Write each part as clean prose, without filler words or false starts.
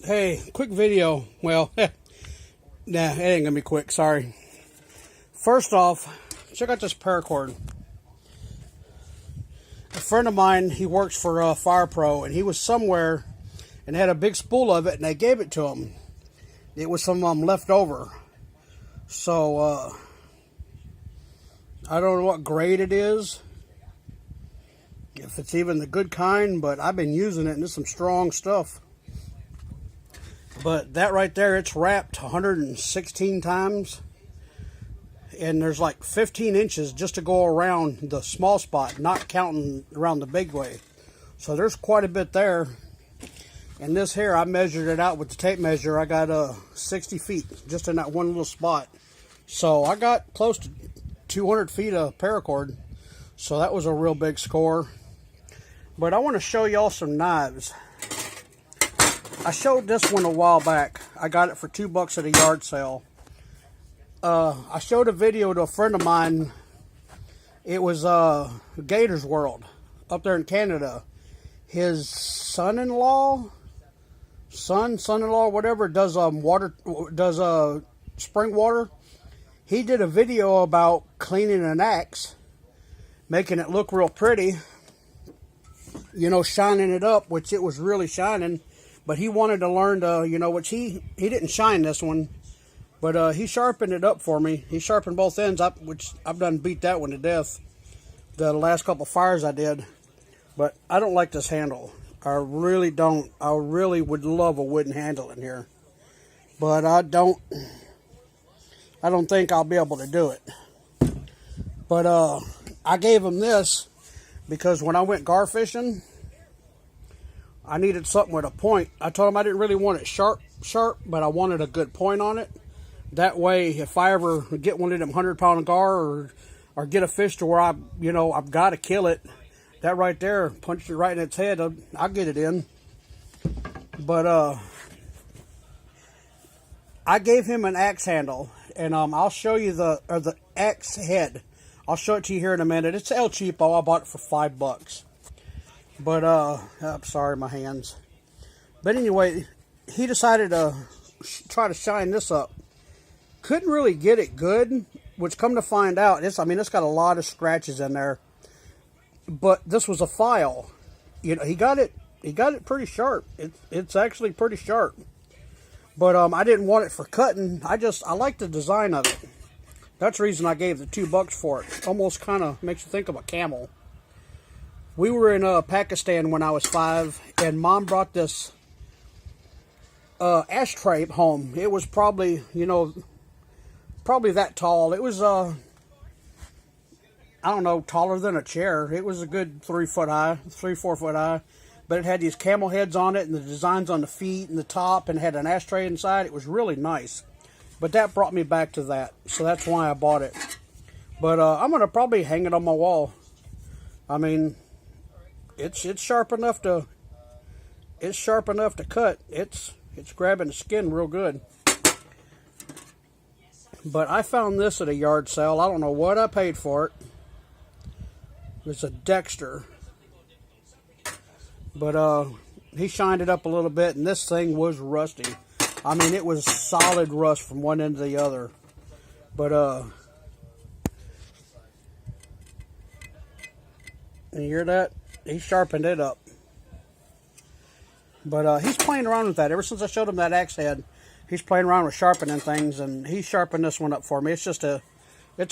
Hey, quick video. Well, nah, it ain't gonna be quick, sorry. First off, check out this paracord. A friend of mine, he works for Fire Pro, and he was somewhere and had a big spool of it, and they gave it to him. It was some left over. So, I don't know what grade it is, if it's even the good kind, but I've been using it, and it's some strong stuff. But that right there, it's wrapped 116 times. And there's like 15 inches just to go around the small spot, not counting around the big way. So there's quite a bit there. And this here, I measured it out with the tape measure. I got 60 feet just in that one little spot. So I got close to 200 feet of paracord. So that was a real big score. But I want to show y'all some knives. I showed this one a while back. I got it for $2 at a yard sale. I showed a video to a friend of mine. It was Gator's World up there in Canada. His son-in-law, whatever, does spring water. He did a video about cleaning an axe, making it look real pretty. You know, shining it up, which it was really shining. But he wanted to learn to, you know, which he didn't shine this one. But he sharpened it up for me. He sharpened both ends, which I've done beat that one to death. The last couple fires I did. But I don't like this handle. I really don't. I really would love a wooden handle in here. But I don't think I'll be able to do it. But I gave him this because when I went gar fishing, I needed something with a point. I told him I didn't really want it sharp, but I wanted a good point on it. That way, if I ever get one of them 100-pound gar or get a fish to where I've got to kill it, that right there, punch it right in its head, I'll get it in. But I gave him an axe handle, and I'll show you the axe head. I'll show it to you here in a minute. It's El Cheapo. I bought it for $5. But, I'm sorry, my hands. But anyway, he decided to try to shine this up. Couldn't really get it good, which come to find out, it's got a lot of scratches in there. But this was a file. You know, he got it pretty sharp. It's actually pretty sharp. But, I didn't want it for cutting. I like the design of it. That's the reason I gave the $2 for it. Almost kind of makes you think of a camel. We were in Pakistan when I was 5, and Mom brought this ashtray home. It was probably, probably that tall. It was, I don't know, taller than a chair. It was a good 4 foot high. But it had these camel heads on it, and the designs on the feet and the top, and had an ashtray inside. It was really nice. But that brought me back to that, so that's why I bought it. But I'm going to probably hang it on my wall. I mean, it's sharp enough to cut. It's grabbing the skin real good. But I found this at a yard sale. I don't know what I paid for it. It's a Dexter. But he shined it up a little bit, and this thing was rusty. I mean, it was solid rust from one end to the other. But you hear that? He sharpened it up. But he's playing around with that. Ever since I showed him that axe head, he's playing around with sharpening things, and he sharpened this one up for me. It's a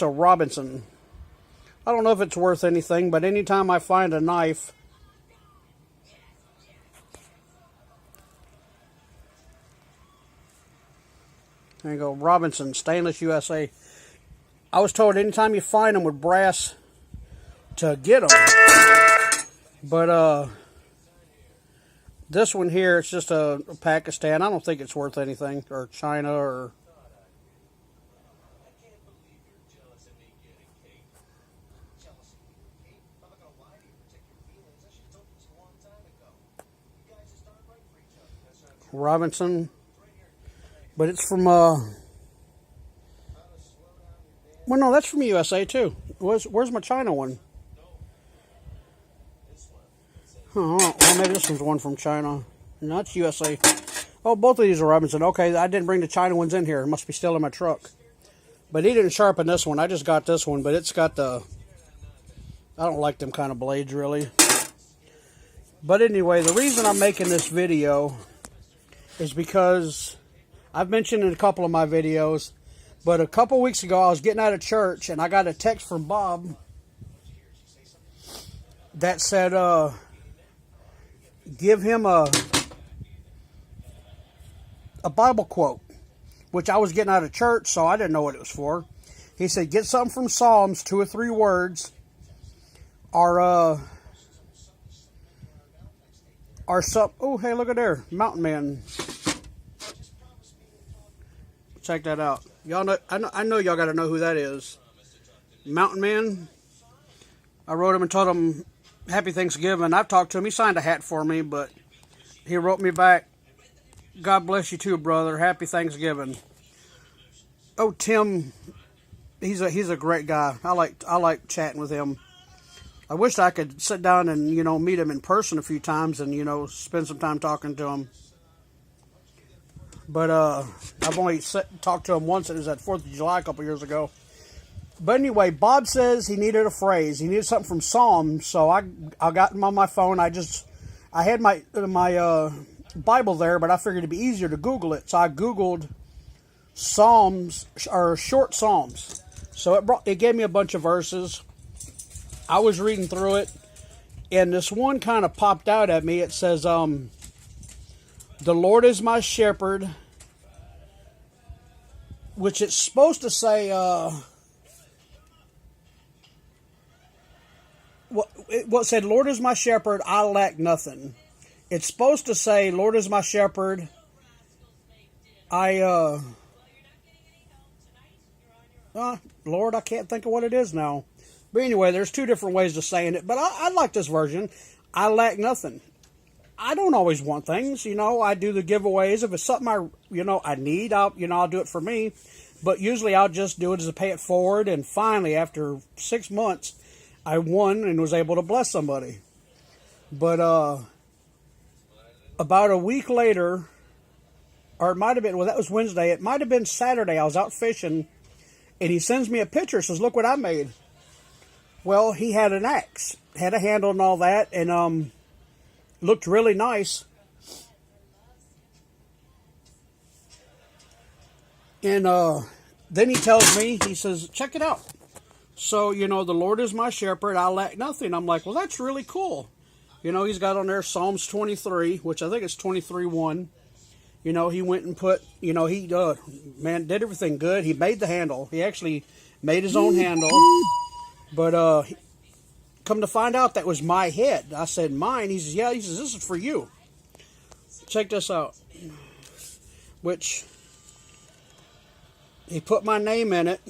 Robinson. I don't know if it's worth anything, but anytime I find a knife, there you go, Robinson, stainless USA. I was told anytime you find them with brass to get them. But this one here, it's just a Pakistan. I don't think it's worth anything, or China, or Robinson. But it's from well, no, that's from USA too. Where's my China one? Oh, well, maybe this one's one from China. No, it's USA. Oh, both of these are Robinson. Okay, I didn't bring the China ones in here. It must be still in my truck. But he didn't sharpen this one. I just got this one, but it's got the... I don't like them kind of blades, really. But anyway, the reason I'm making this video is because I've mentioned in a couple of my videos, but a couple weeks ago I was getting out of church and I got a text from Bob that said, give him a Bible quote, which I was getting out of church, so I didn't know what it was for. He said, get something from Psalms, 2 or 3 words, or some, oh, hey, look at there, Mountain Man. Check that out. Y'all know, I know y'all got to know who that is. Mountain Man. I wrote him and told him Happy Thanksgiving. I've talked to him. He signed a hat for me, but he wrote me back, God bless you too, brother. Happy Thanksgiving. Oh, Tim, he's a great guy. I like chatting with him. I wish I could sit down and, you know, meet him in person a few times and, you know, spend some time talking to him. But I've only talked to him once. It was at 4th of July a couple years ago. But anyway, Bob says he needed a phrase. He needed something from Psalms. So I got him on my phone. I had my Bible there, but I figured it'd be easier to Google it. So I Googled Psalms, or short Psalms. So it gave me a bunch of verses. I was reading through it, and this one kind of popped out at me. It says, the Lord is my shepherd, which it's supposed to say, what said, Lord is my shepherd, I lack nothing. It's supposed to say, Lord is my shepherd, Lord, I can't think of what it is now. But anyway, there's 2 different ways of saying it, but I like this version. I lack nothing. I don't always want things, you know. I do the giveaways. If it's something I need, I'll do it for me. But usually I'll just do it as a pay it forward. And finally, after 6 months, I won and was able to bless somebody. But about a week later, or it might have been, well, that was Wednesday. It might have been Saturday. I was out fishing, and he sends me a picture. Says, look what I made. Well, he had an axe, had a handle and all that, and looked really nice. And then he tells me, he says, check it out. So, you know, the Lord is my shepherd, I lack nothing. I'm like, well, that's really cool. You know, he's got on there Psalms 23, which I think it's 23:1. You know, he went and put, you know, he did everything good. He made the handle. He actually made his own handle. But come to find out, that was my head. I said, mine? He says, yeah. He says, this is for you. Check this out. Which, he put my name in it.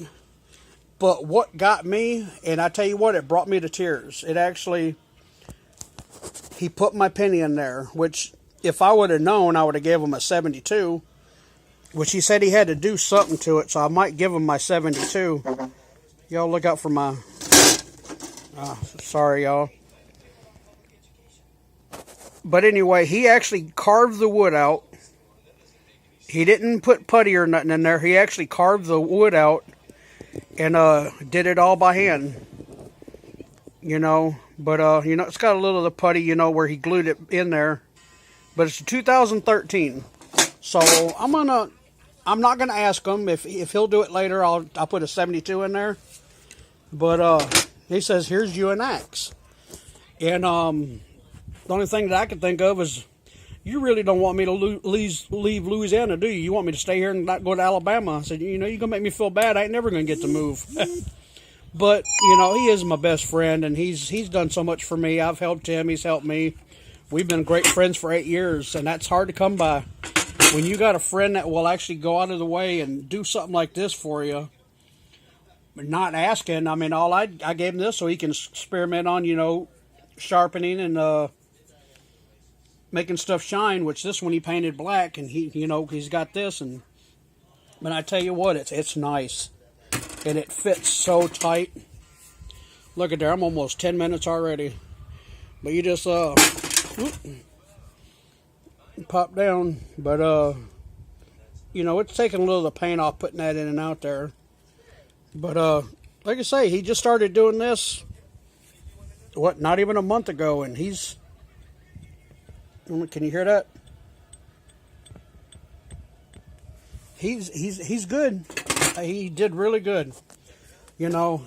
But what got me, and I tell you what, it brought me to tears. It actually, he put my penny in there, which if I would have known, I would have gave him a 72, which he said he had to do something to it, so I might give him my 72. Y'all look out for my, sorry y'all. But anyway, he actually carved the wood out. He didn't put putty or nothing in there. He actually carved the wood out and did it all by hand. You know, but you know, it's got a little of the putty, you know, where he glued it in there. But it's 2013. So I'm not gonna ask him if he'll do it later. I'll put a 72 in there. But he says, here's you an axe. And the only thing that I could think of is, you really don't want me to leave Louisiana, do you? You want me to stay here and not go to Alabama? I said, you know, you're going to make me feel bad. I ain't never going to get to move. But, you know, he is my best friend, and he's done so much for me. I've helped him. He's helped me. We've been great friends for 8 years, and that's hard to come by. When you got a friend that will actually go out of the way and do something like this for you, not asking. I mean, I gave him this so he can experiment on, you know, sharpening and making stuff shine, which this one he painted black, and he's got this, and but I tell you what, it's nice, and it fits so tight. Look at there, I'm almost 10 minutes already, but you just pop down. But, you know, it's taking a little of the paint off putting that in and out there. But, like I say, he just started doing this, what, not even a month ago, and he's, can you hear that? He's good. He did really good. You know,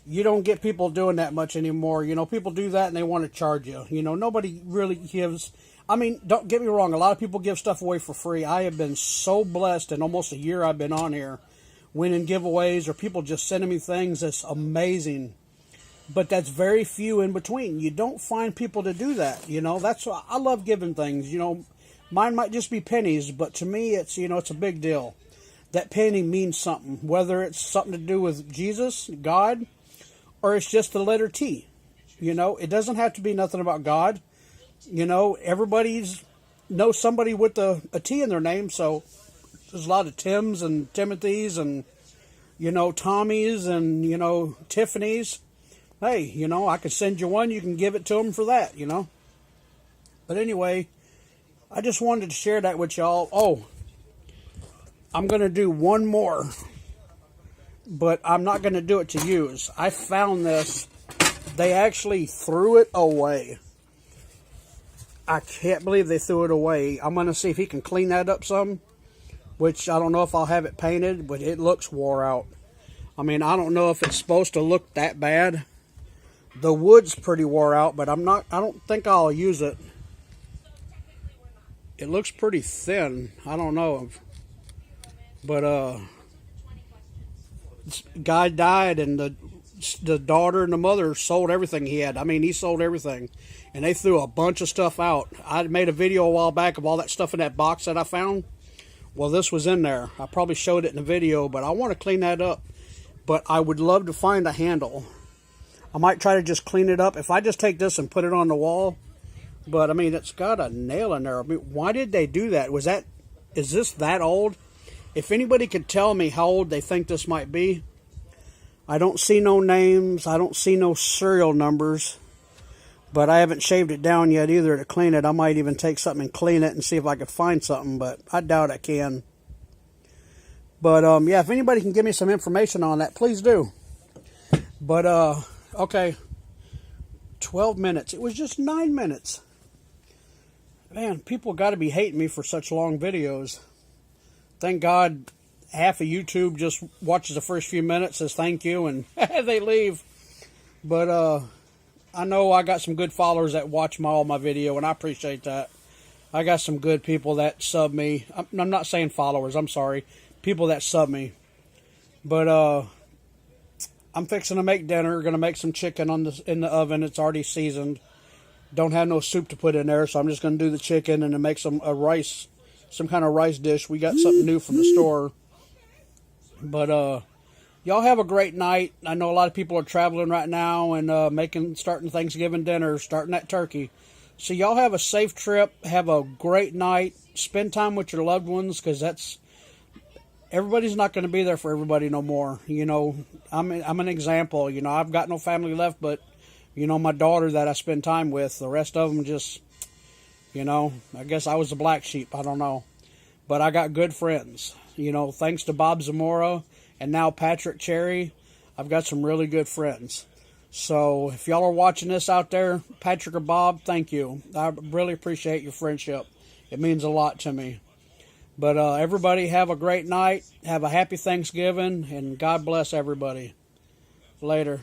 you don't get people doing that much anymore. You know, people do that and they want to charge you. You know, nobody really gives. I mean, don't get me wrong. A lot of people give stuff away for free. I have been so blessed in almost a year I've been on here, winning giveaways or people just sending me things. That's amazing. But that's very few in between. You don't find people to do that. You know, that's why I love giving things. You know, mine might just be pennies, but to me, it's, you know, it's a big deal. That penny means something, whether it's something to do with Jesus, God, or it's just the letter T. You know, it doesn't have to be nothing about God. You know, everybody's knows somebody with a T in their name, so there's a lot of Tims and Timothys and, you know, Tommies and, you know, Tiffany's. Hey, you know, I could send you one, you can give it to them for that, you know. But anyway, I just wanted to share that with y'all. Oh, I'm going to do one more, but I'm not going to do it to use. I found this. They actually threw it away. I can't believe they threw it away. I'm going to see if he can clean that up some, which I don't know if I'll have it painted, but it looks wore out. I mean, I don't know if it's supposed to look that bad. The wood's pretty wore out, but I don't think I'll use it. It looks pretty thin. I don't know. But, this guy died, and the daughter and the mother sold everything he had. I mean, he sold everything. And they threw a bunch of stuff out. I made a video a while back of all that stuff in that box that I found. Well, this was in there. I probably showed it in the video, but I want to clean that up. But I would love to find a handle. I might try to just clean it up. If I just take this and put it on the wall. But, I mean, it's got a nail in there. I mean, why did they do that? Is this that old? If anybody could tell me how old they think this might be. I don't see no names. I don't see no serial numbers. But I haven't shaved it down yet either to clean it. I might even take something and clean it and see if I could find something. But I doubt I can. But, yeah, if anybody can give me some information on that, please do. But, okay. 12 minutes. It was just 9 minutes. Man, people got to be hating me for such long videos. Thank God half of YouTube just watches the first few minutes, says thank you, and they leave. But I know I got some good followers that watch all my video, and I appreciate that. I got some good people that sub me. I'm not saying followers, I'm sorry. People that sub me. But I'm fixing to make dinner. Going to make some chicken in the oven. It's already seasoned. Don't have no soup to put in there, so I'm just going to do the chicken and then make some kind of rice dish. We got something new from the store. But y'all have a great night. I know a lot of people are traveling right now and starting Thanksgiving dinner, starting that turkey. So y'all have a safe trip. Have a great night. Spend time with your loved ones, because everybody's not going to be there for everybody no more. You know, I'm an example. You know, I've got no family left, but you know, my daughter that I spend time with. The rest of them just, you know, I guess I was the black sheep. I don't know. But I got good friends. You know, thanks to Bob Zamora and now Patrick Cherry, I've got some really good friends. So if y'all are watching this out there, Patrick or Bob, thank you. I really appreciate your friendship. It means a lot to me. But everybody have a great night. Have a happy Thanksgiving, and God bless everybody. Later.